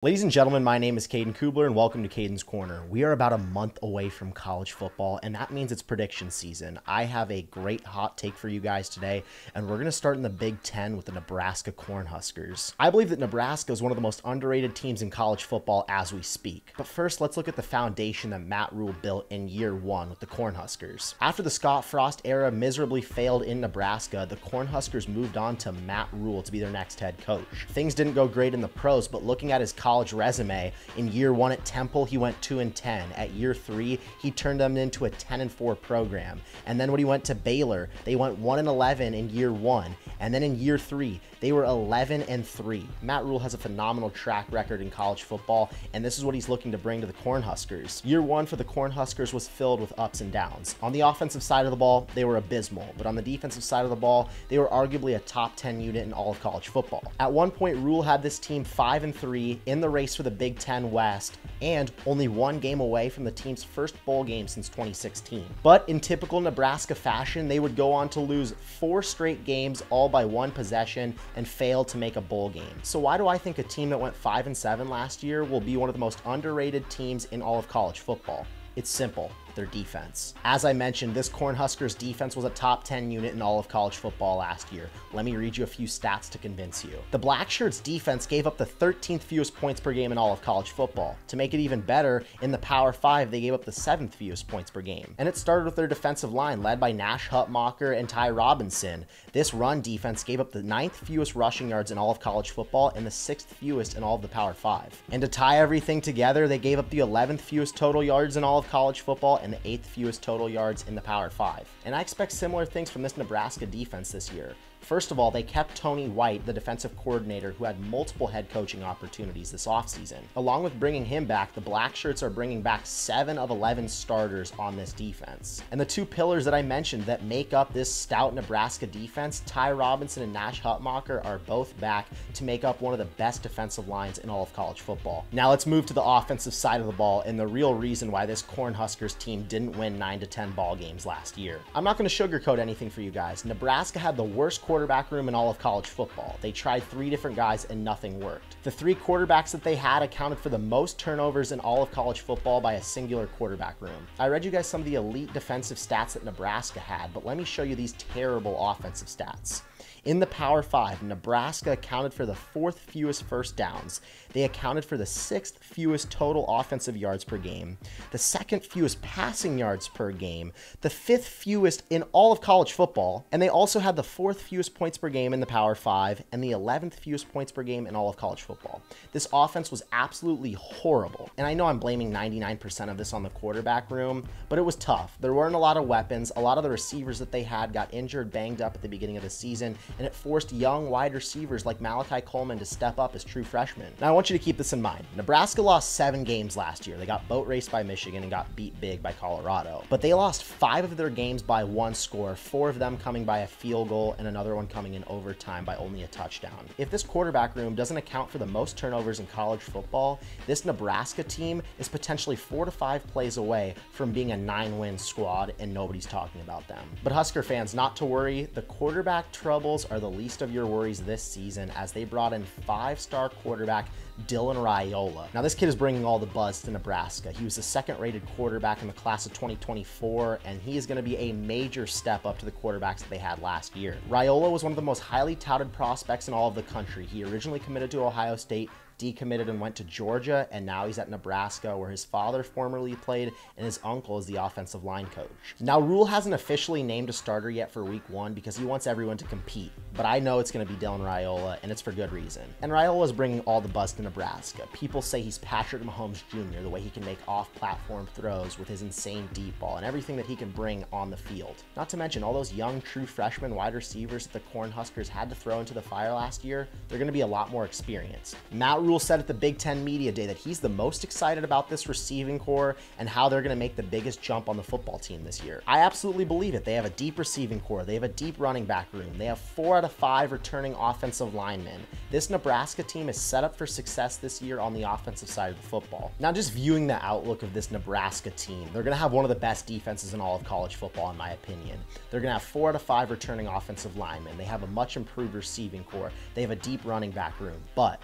Ladies and gentlemen, my name is Caden Kubler and welcome to Caden's Corner. We are about a month away from college football and that means it's prediction season. I have a great hot take for you guys today and we're going to start in the Big Ten with the Nebraska Cornhuskers. I believe that Nebraska is one of the most underrated teams in college football as we speak. But first, let's look at the foundation that Matt Rhule built in year one with the Cornhuskers. After the Scott Frost era miserably failed in Nebraska, the Cornhuskers moved on to Matt Rhule to be their next head coach. Things didn't go great in the pros, but looking at his college resume, in year one at Temple, he went 2-10. At year three, he turned them into a 10-4 program. And then when he went to Baylor, they went 1-11 in year one. And then in year three, they were 11-3. Matt Rhule has a phenomenal track record in college football, and this is what he's looking to bring to the Cornhuskers. Year one for the Cornhuskers was filled with ups and downs. On the offensive side of the ball, they were abysmal, but on the defensive side of the ball, they were arguably a top 10 unit in all of college football. At one point, Rhule had this team 5-3 in the race for the Big Ten West, and only one game away from the team's first bowl game since 2016. But in typical Nebraska fashion, they would go on to lose 4 straight games, all by one possession, and fail to make a bowl game. So why do I think a team that went 5-7 last year will be one of the most underrated teams in all of college football? It's simple. Their defense. As I mentioned, this Cornhuskers defense was a top 10 unit in all of college football last year. Let me read you a few stats to convince you. The Blackshirts defense gave up the 13th fewest points per game in all of college football. To make it even better, in the Power 5, they gave up the 7th fewest points per game. And it started with their defensive line, led by Nash Hutmacher and Ty Robinson. This run defense gave up the 9th fewest rushing yards in all of college football and the 6th fewest in all of the Power 5. And to tie everything together, they gave up the 11th fewest total yards in all of college football and the 8th fewest total yards in the Power 5. And I expect similar things from this Nebraska defense this year. First of all, they kept Tony White, the defensive coordinator, who had multiple head coaching opportunities this offseason. Along with bringing him back, the Blackshirts are bringing back 7 of 11 starters on this defense. And the two pillars that I mentioned that make up this stout Nebraska defense, Ty Robinson and Nash Hutmacher, are both back to make up one of the best defensive lines in all of college football. Now let's move to the offensive side of the ball and the real reason why this Cornhuskers team didn't win 9-10 ball games last year. I'm not going to sugarcoat anything for you guys. Nebraska had the worst quarterback room in all of college football. They tried 3 different guys and nothing worked. The 3 quarterbacks that they had accounted for the most turnovers in all of college football by a singular quarterback room. I read you guys some of the elite defensive stats that Nebraska had, but let me show you these terrible offensive stats. In the Power 5, Nebraska accounted for the 4th fewest first downs. They accounted for the 6th fewest total offensive yards per game, the 2nd fewest passing yards per game, the 5th fewest in all of college football, and they also had the 4th fewest points per game in the Power 5 and the 11th fewest points per game in all of college football. This offense was absolutely horrible, and I know I'm blaming 99% of this on the quarterback room, but it was tough. There weren't a lot of weapons. A lot of the receivers that they had got injured, banged up at the beginning of the season, and it forced young wide receivers like Malachi Coleman to step up as true freshmen. Now I want you to keep this in mind. Nebraska lost 7 games last year. They got boat raced by Michigan and got beat big by Colorado. But they lost 5 of their games by 1 score, 4 of them coming by a field goal and another one coming in overtime by only a touchdown. If this quarterback room doesn't account for the most turnovers in college football, this Nebraska team is potentially 4 to 5 plays away from being a 9-win squad and nobody's talking about them. But Husker fans, not to worry, the quarterback troubles are the least of your worries this season as they brought in 5-star quarterback Dylan Raiola. Now this kid is bringing all the buzz to Nebraska. He was the 2nd-rated quarterback in the class of 2024, and he is going to be a major step up to the quarterbacks that they had last year. Raiola was one of the most highly touted prospects in all of the country. He originally committed to Ohio State, decommitted and went to Georgia, and now he's at Nebraska where his father formerly played and his uncle is the offensive line coach. Now Rhule hasn't officially named a starter yet for week 1 because he wants everyone to compete, but I know it's going to be Dylan Raiola and it's for good reason. And Raiola is bringing all the buzz to Nebraska. People say he's Patrick Mahomes Jr., the way he can make off-platform throws with his insane deep ball and everything that he can bring on the field. Not to mention all those young true freshman wide receivers that the Cornhuskers had to throw into the fire last year, they're going to be a lot more experienced. Matt Rhule said at the Big Ten Media Day that he's the most excited about this receiving core and how they're going to make the biggest jump on the football team this year. I absolutely believe it. They have a deep receiving core. They have a deep running back room. They have 4 out of 5 returning offensive linemen. This Nebraska team is set up for success this year on the offensive side of the football. Now, just viewing the outlook of this Nebraska team, they're going to have one of the best defenses in all of college football, in my opinion. They're going to have 4 out of 5 returning offensive linemen. They have a much improved receiving core. They have a deep running back room, but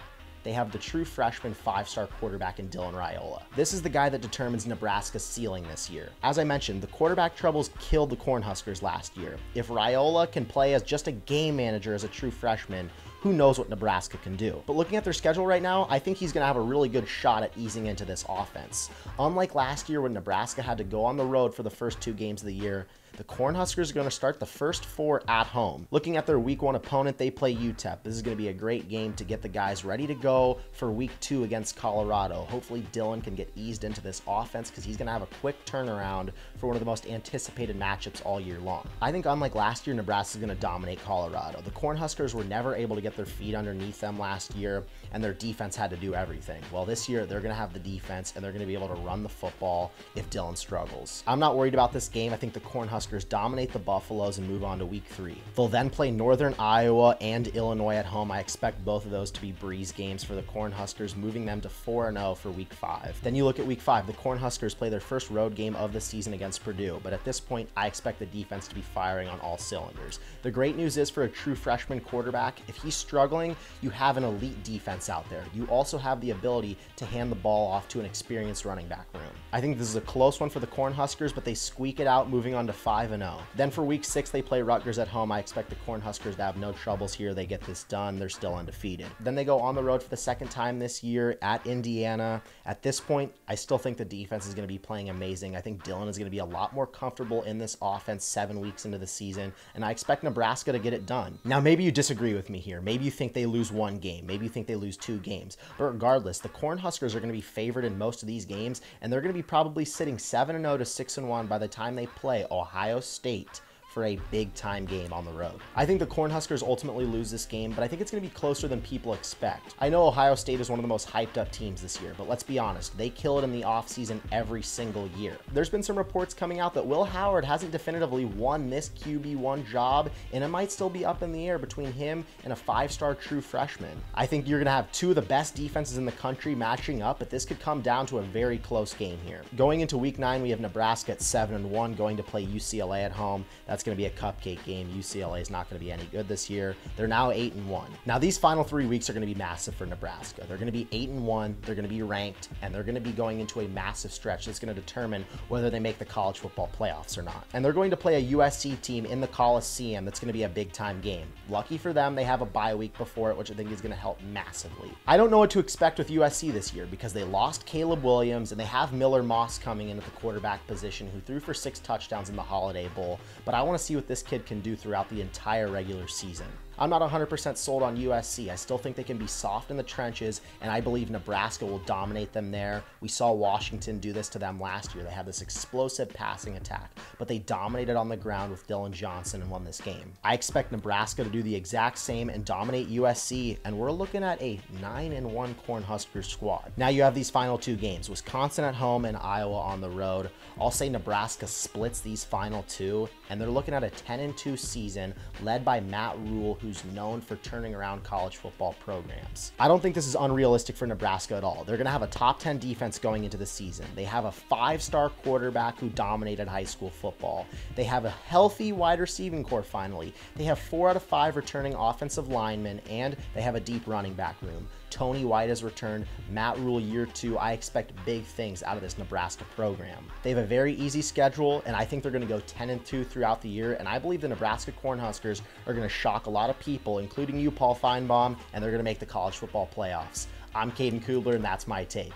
they have the true freshman 5-star quarterback in Dylan Raiola. This is the guy that determines Nebraska's ceiling this year. As I mentioned, the quarterback troubles killed the Cornhuskers last year. If Raiola can play as just a game manager as a true freshman, who knows what Nebraska can do. But looking at their schedule right now, I think he's going to have a really good shot at easing into this offense. Unlike last year when Nebraska had to go on the road for the first 2 games of the year, the Cornhuskers are going to start the first 4 at home. Looking at their week 1 opponent, they play UTEP. This is going to be a great game to get the guys ready to go for week 2 against Colorado. Hopefully Dylan can get eased into this offense because he's going to have a quick turnaround for one of the most anticipated matchups all year long. I think unlike last year, Nebraska is going to dominate Colorado. The Cornhuskers were never able to get their feet underneath them last year, and their defense had to do everything. Well, this year they're going to have the defense, and they're going to be able to run the football if Dylan struggles. I'm not worried about this game. I think the Cornhuskers dominate the Buffaloes and move on to week 3. They'll then play Northern Iowa and Illinois at home. I expect both of those to be breeze games for the Cornhuskers, moving them to 4-0 for week 5. Then you look at week 5. The Cornhuskers play their first road game of the season against Purdue, but at this point, I expect the defense to be firing on all cylinders. The great news is for a true freshman quarterback, if he's struggling, you have an elite defense out there. You also have the ability to hand the ball off to an experienced running back room. I think this is a close one for the Cornhuskers, but they squeak it out, moving on to 5-0. Then for week 6, they play Rutgers at home. I expect the Cornhuskers to have no troubles here. They get this done. They're still undefeated. Then they go on the road for the second time this year at Indiana. At this point, I still think the defense is going to be playing amazing. I think Dylan is going to be a lot more comfortable in this offense 7 weeks into the season, and I expect Nebraska to get it done. Now, maybe you disagree with me here. Maybe you think they lose 1 game. Maybe you think they lose 2 games. But regardless, the Cornhuskers are going to be favored in most of these games, and they're going to be probably sitting 7-0 to 6-1 by the time they play Ohio State for a big-time game on the road. I think the Cornhuskers ultimately lose this game, but I think it's going to be closer than people expect. I know Ohio State is one of the most hyped-up teams this year, but let's be honest, they kill it in the offseason every single year. There's been some reports coming out that Will Howard hasn't definitively won this QB1 job, and it might still be up in the air between him and a 5-star true freshman. I think you're going to have 2 of the best defenses in the country matching up, but this could come down to a very close game here. Going into week 9, we have Nebraska at 7-1 going to play UCLA at home. That's going to be a cupcake game. UCLA is not going to be any good this year. They're now 8-1. Now, these final 3 weeks are going to be massive for Nebraska. They're going to be 8-1. They're going to be ranked, and they're going to be going into a massive stretch that's going to determine whether they make the college football playoffs or not. And they're going to play a USC team in the Coliseum. That's going to be a big-time game. Lucky for them, they have a bye week before it, which I think is going to help massively. I don't know what to expect with USC this year because they lost Caleb Williams, and they have Miller Moss coming in at the quarterback position, who threw for 6 touchdowns in the Holiday Bowl. But I want to see what this kid can do throughout the entire regular season. I'm not 100% sold on USC. I still think they can be soft in the trenches, and I believe Nebraska will dominate them there. We saw Washington do this to them last year. They had this explosive passing attack, but they dominated on the ground with Dylan Johnson and won this game. I expect Nebraska to do the exact same and dominate USC, and we're looking at a 9-1 Cornhuskers squad. Now you have these final 2 games, Wisconsin at home and Iowa on the road. I'll say Nebraska splits these final 2, and they're looking at a 10-2 season led by Matt Rule, who's known for turning around college football programs. I don't think this is unrealistic for Nebraska at all. They're going to have a top 10 defense going into the season. They have a 5-star quarterback who dominated high school football. They have a healthy wide receiving core finally. They have 4 out of 5 returning offensive linemen, and they have a deep running back room. Tony White has returned. Matt Rule year 2. I expect big things out of this Nebraska program. They have a very easy schedule, and I think they're going to go 10-2 throughout the year, and I believe the Nebraska Cornhuskers are going to shock a lot of people, including you, Paul Feinbaum, and they're going to make the college football playoffs. I'm Caden Kubler, and that's my take.